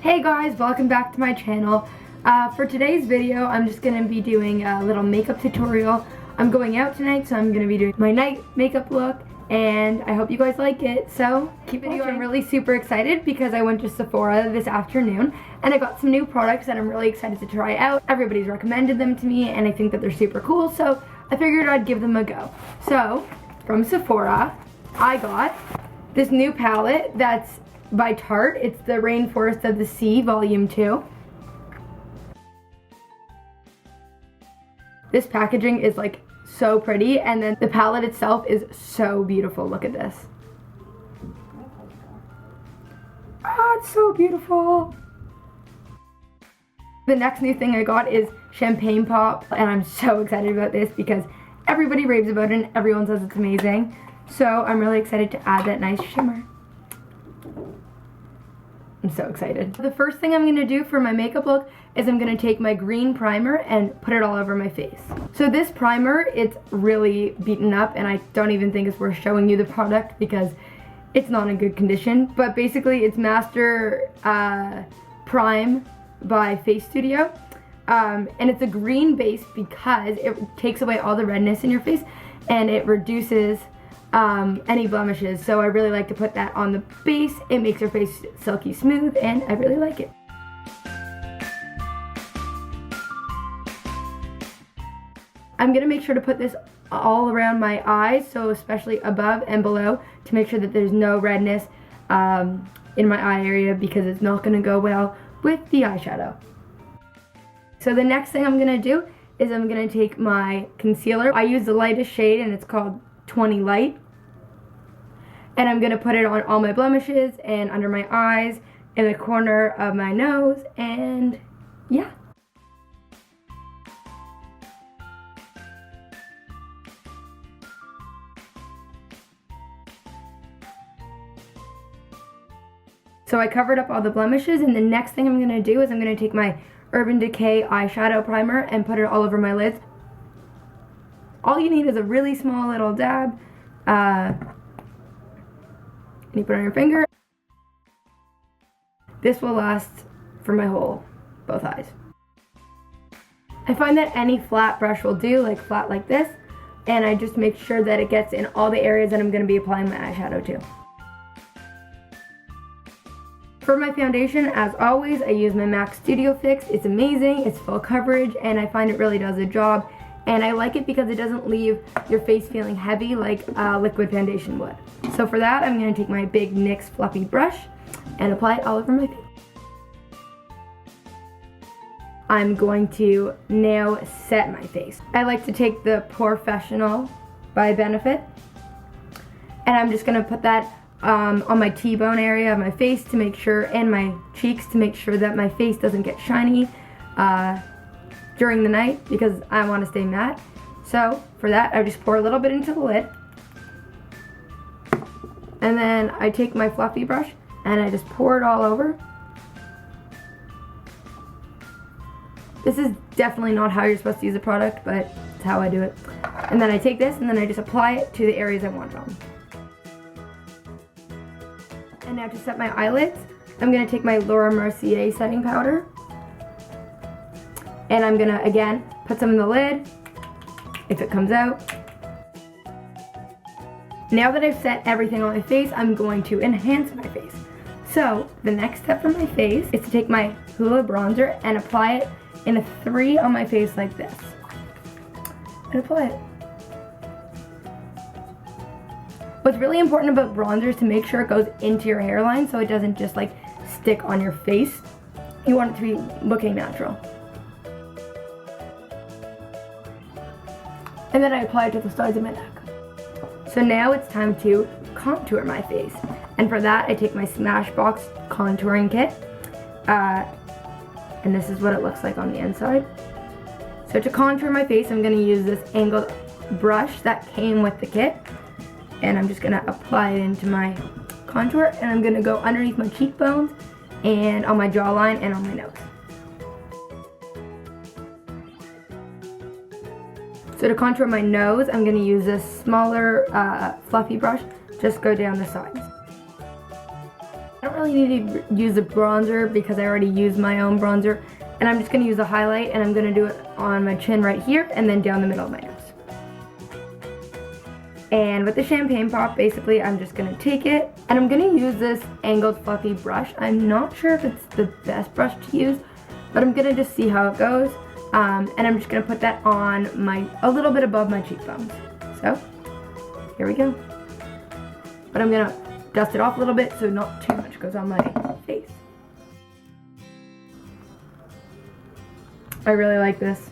Hey guys, welcome back to my channel. For today's video, I'm just going to be doing a little makeup tutorial. I'm going out tonight, so I'm going to be doing my night makeup look, and I hope you guys like it. So keep watching. I'm really super excited because I went to Sephora this afternoon and I got some new products that I'm really excited to try out. Everybody's recommended them to me and I think that they're super cool, so I figured I'd give them a go. So from Sephora, I got this new palette that's by Tarte. It's the Rainforest of the Sea Volume 2. This packaging is like so pretty, and then the palette itself is so beautiful. Look at this. Ah, it's so beautiful. The next new thing I got is Champagne Pop, and I'm so excited about this because everybody raves about it and everyone says it's amazing. So I'm really excited to add that nice shimmer. I'm so excited. The first thing I'm going to do for my makeup look is I'm going to take my green primer and put it all over my face. So this primer, it's really beaten up and I don't even think it's worth showing you the product because it's not in good condition. But basically it's Master Prime by Face Studio. And it's a green base because it takes away all the redness in your face and it reduces any blemishes, so I really like to put that on the base. It makes your face silky smooth and I really like it. I'm gonna make sure to put this all around my eyes, so especially above and below, to make sure that there's no redness in my eye area because it's not gonna go well with the eyeshadow. So the next thing I'm gonna do is I'm gonna take my concealer. I use the lightest shade and it's called 20 Light. And I'm going to put it on all my blemishes and under my eyes, in the corner of my nose, and yeah. So I covered up all the blemishes, and the next thing I'm going to do is I'm going to take my Urban Decay eyeshadow primer and put it all over my lids. All you need is a really small little dab. You put it on your finger. This will last for my both eyes. I find that any flat brush will do, like flat like this, and I just make sure that it gets in all the areas that I'm going to be applying my eyeshadow to. For my foundation, as always, I use my MAC Studio Fix. It's amazing, it's full coverage, and I find it really does the job. And I like it because it doesn't leave your face feeling heavy like liquid foundation would. So for that, I'm going to take my big NYX fluffy brush and apply it all over my face. I'm going to now set my face. I like to take the Pore by Benefit, and I'm just going to put that on my T-bone area of my face to make sure, and my cheeks to make sure that my face doesn't get shiny during the night because I want to stay matte. So for that, I just pour a little bit into the lid, and then I take my fluffy brush and I just pour it all over. This is definitely not how you're supposed to use a product, but it's how I do it. And then I take this and then I just apply it to the areas I want it on. And now to set my eyelids, I'm going to take my Laura Mercier setting powder. And I'm gonna, again, put some in the lid, if it comes out. Now that I've set everything on my face, I'm going to enhance my face. So, the next step for my face is to take my Hoola bronzer and apply it in a 3 on my face like this. And apply it. What's really important about bronzer is to make sure it goes into your hairline so it doesn't just like stick on your face. You want it to be looking natural. And then I apply it to the sides of my neck. So now it's time to contour my face. And for that, I take my Smashbox contouring kit. And this is what it looks like on the inside. So to contour my face, I'm going to use this angled brush that came with the kit. And I'm just going to apply it into my contour. And I'm going to go underneath my cheekbones and on my jawline and on my nose. So to contour my nose, I'm going to use this smaller fluffy brush, just go down the sides. I don't really need to use a bronzer because I already used my own bronzer. And I'm just going to use a highlight, and I'm going to do it on my chin right here and then down the middle of my nose. And with the champagne pop, basically I'm just going to take it and I'm going to use this angled fluffy brush. I'm not sure if it's the best brush to use, but I'm going to just see how it goes. And I'm just going to put that on a little bit above my cheekbones. So, here we go. But I'm going to dust it off a little bit so not too much goes on my face. I really like this.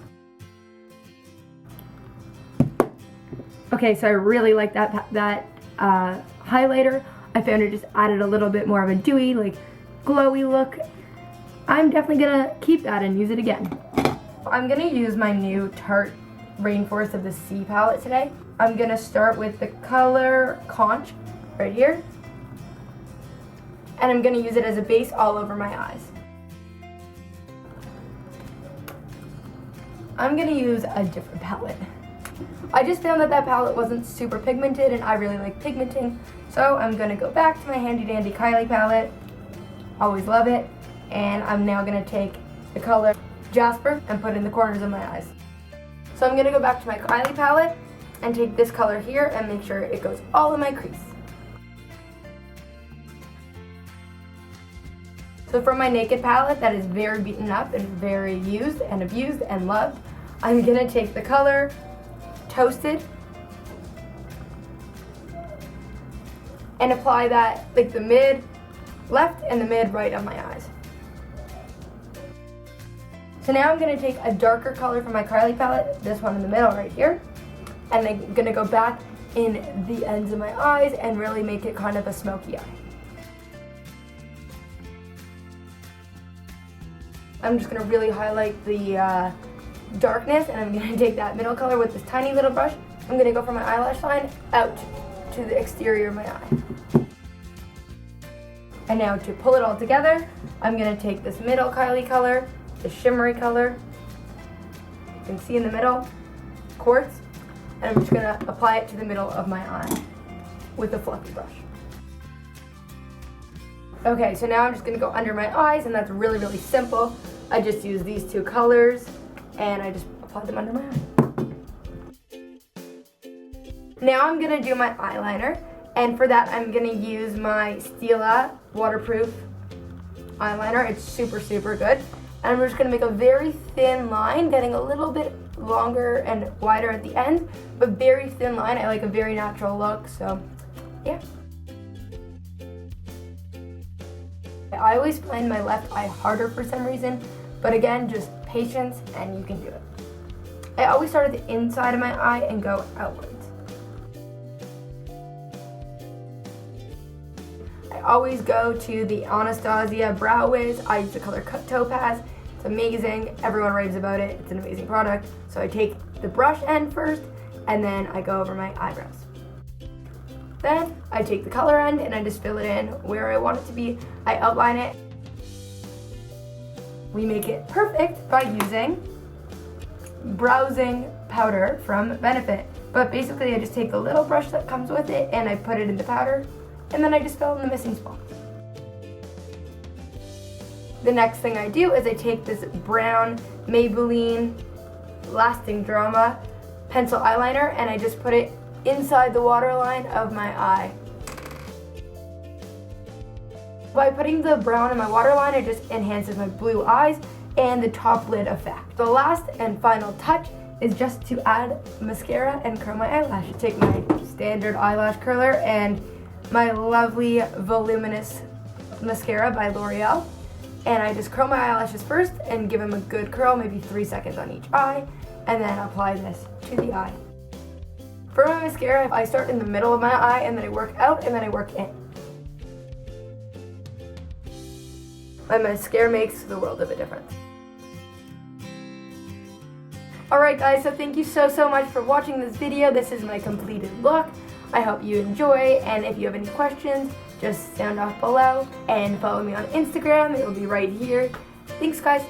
Okay, so I really like that highlighter. I found it just added a little bit more of a dewy, like glowy look. I'm definitely gonna keep that and use it again. I'm gonna use my new Tarte Rainforest of the Sea palette today. I'm gonna start with the color Conch right here. And I'm gonna use it as a base all over my eyes. I'm gonna use a different palette. I just found that palette wasn't super pigmented and I really like pigmenting. So I'm gonna go back to my handy dandy Kylie palette. Always love it. And I'm now gonna take the color Jasper and put it in the corners of my eyes. So I'm gonna go back to my Kylie palette and take this color here and make sure it goes all in my crease. So for my Naked palette that is very beaten up and very used and abused and loved, I'm gonna take the color Toasted and apply that like the mid left and the mid right of my eyes. So now I'm gonna take a darker color from my Kylie palette, this one in the middle right here, and I'm gonna go back in the ends of my eyes and really make it kind of a smoky eye. I'm just gonna really highlight the darkness, and I'm gonna take that middle color with this tiny little brush. I'm gonna go from my eyelash line out to the exterior of my eye. And now to pull it all together, I'm gonna take this middle Kylie color, the shimmery color, you can see in the middle, Quartz, and I'm just gonna apply it to the middle of my eye with a fluffy brush. Okay, so now I'm just gonna go under my eyes, and that's really, really simple. I just use these two colors, and I just apply them under my eye. Now I'm gonna do my eyeliner, and for that I'm gonna use my Stilla Waterproof Eyeliner. It's super, super good. And I'm just gonna make a very thin line, getting a little bit longer and wider at the end, but very thin line. I like a very natural look, so yeah. I always find my left eye harder for some reason, but again, just patience and you can do it. I always start at the inside of my eye and go outwards. I always go to the Anastasia Brow Wiz. I use the color Topaz. It's amazing. Everyone raves about it. It's an amazing product. So I take the brush end first, and then I go over my eyebrows. Then I take the color end and I just fill it in where I want it to be. I outline it. We make it perfect by using browsing powder from Benefit. But basically I just take the little brush that comes with it and I put it in the powder, and then I just fill in the missing spots. The next thing I do is I take this brown Maybelline Lasting Drama pencil eyeliner and I just put it inside the waterline of my eye. By putting the brown in my waterline, it just enhances my blue eyes and the top lid effect. The last and final touch is just to add mascara and curl my eyelash. Take my standard eyelash curler and my lovely Voluminous mascara by L'Oreal, and I just curl my eyelashes first and give them a good curl, maybe 3 seconds on each eye, and then apply this to the eye. For my mascara, I start in the middle of my eye and then I work out and then I work in. My mascara makes the world of a difference. Alright guys, so thank you so much for watching this video. This is my completed look. I hope you enjoy, and if you have any questions, just sound off below and follow me on Instagram. It'll be right here. Thanks guys.